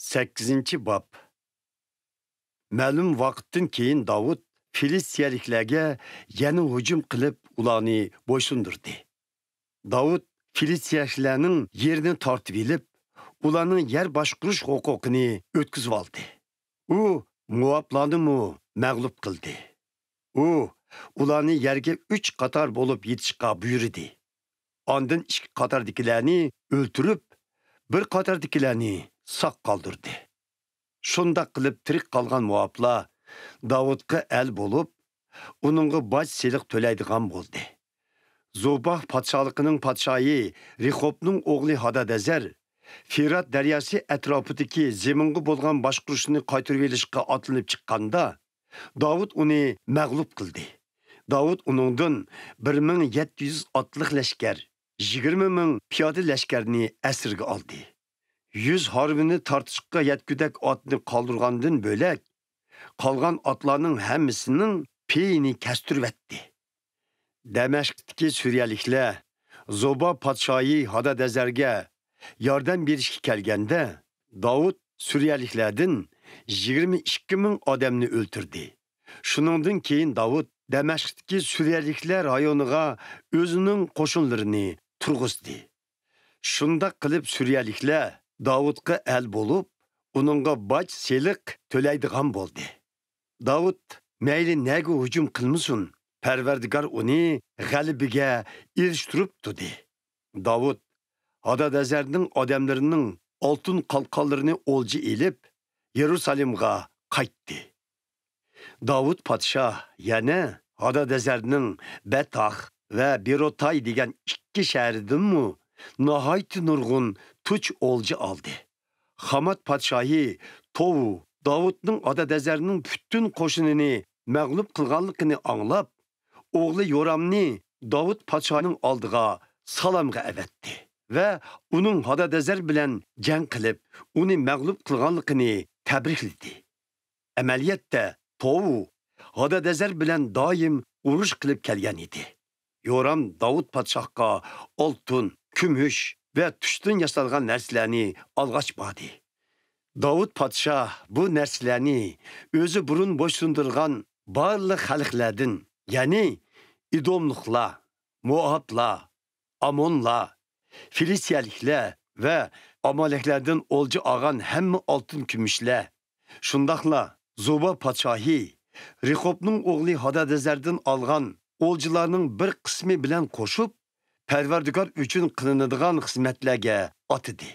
8. bob. Ma'lum vaqtdan keyin Davud Filistiyaliklarga yana hujum qilib, ularni bo'ysundirdi. Davud Filistiyaliklarning yerini tortib olib, ularning yer boshqarish huquqini o'tkazib oldi. U Moablarni mag'lub qildi. U ularni yerga 3 qator bo'lib yetishga buyurdi. Ondan 2 qatordagilarni o'ltirib, bir qatordagilarni saq qoldirdi. Shunda qilib tirik qolgan Moablar Davudga el bo'lib, uningga boj seliq to'laydigan bo'ldi. Zobah podshohligining podshoyi Rehobning o'g'li Hadadazar Firat daryosi atrofidagi zaminga bo'lgan boshqarishni qaytarib olishga otlanib chiqqanda, Davud uni mag'lub qildi. Davud uningdan 1700 otliq lashkar, 20 ming piyoda lashkarni asirga oldi. 100 harbini tartishga yetgudak otni qoldirgandan bo'lak, qolgan otlarning hammasining peyini kastirib etdi. Damashqdagi Suriyaliklar Zoba podshoyi Hadadazarga yordam berishga kelganda, Davud Suriyaliklardan 22 ming odamni o'ldirdi. Shuningdan keyin Davud Damashqdagi Suriyaliklar rayoniga o'zining qo'shinlarini turg'izdi. Shunda qilib Suriyaliklar Davudga el bo'lib, uningga boj seliq to'laydigan bo'ldi. Davud mayli nega hujum qilmasin, Parvardigor uni g'alabiga erishtirib turdi. Davud Hadadazarning odamlarining oltin qalqonlarini o'lji elib, Yerusalimga qaytdi. Davud podshoh yana Hadadazarning Batax va Berotay degan 2 shahridan nihoyat nurg'un tuch o'lji oldi. Hamat podshohi Tovu Davudning Hadadazarning butun qo'shinini mag'lub qilganligini anglab, o'g'li Yoramni Davud podshohning oldiga salomga avatdi va uning Hadadazar bilan jang qilib, uni mag'lub qilganligini tabrikladi. Amaliyotda Tovu Hadadazar bilan doim urush qilib kelgan edi. Yoram Davud podshohga oltin, kumush va tushdan yasalgan narsalarni olg'ach bordi. Davud podshoh bu narsalarni o'zi burun bo'ysundirgan barliq xalqlardan, ya'ni İdomliklar, Moablar, Amonlar, Filistiyaliklar va Amaleklardan olji olgan hamma oltin kumushlar, shundaqla Zoba podshohi Rehobning o'g'li Hadadazardan olgan oljilarning bir qismi bilan qo'shib, Parvardigor uchun qilinadigan xizmatlarga otidi.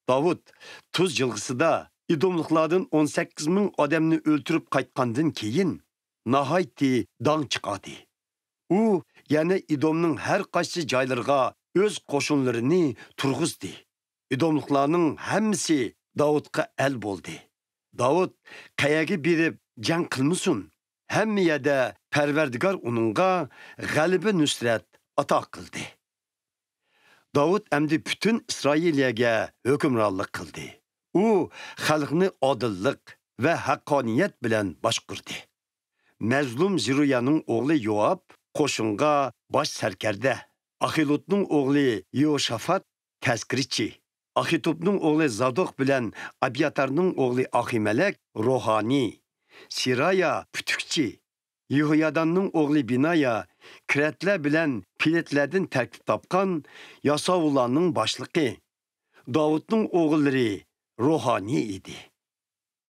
Davud Tuz yilg'isida İdomliklardan 18 ming odamni o'ltirib qaytgandan keyin nihoyatda dong chiqadi. U yana İdomning har qaysi joylariga o'z qo'shinlarini turg'izdi. İdomliklarning hammasi Davudga el bo'ldi. Davud qayaga berib jang qilmasin, hamma yerda Parvardigor uningga g'alaba nusrat ato qildi. Davud endi bütün İsrailiyaga hukmronlik qildi. U xalqni odillik va haqqoniyat bilan boshqardi. Mazlum Ziruyaning o'g'li Yoab qo'shinga bosh sarkarda, Ahilotning o'g'li Yoshafat tazkirchi, Ahitobning o'g'li Zadok bilan Abiyatarning o'g'li Ahimelek ruhoniy, Siraya putukchi, Yehoyadanning o'g'li Binaya kiratlar bilan piletlardan tarkib topgan Yasavullarning boshlig'i. Davudning o'g'illari ruhoniy edi.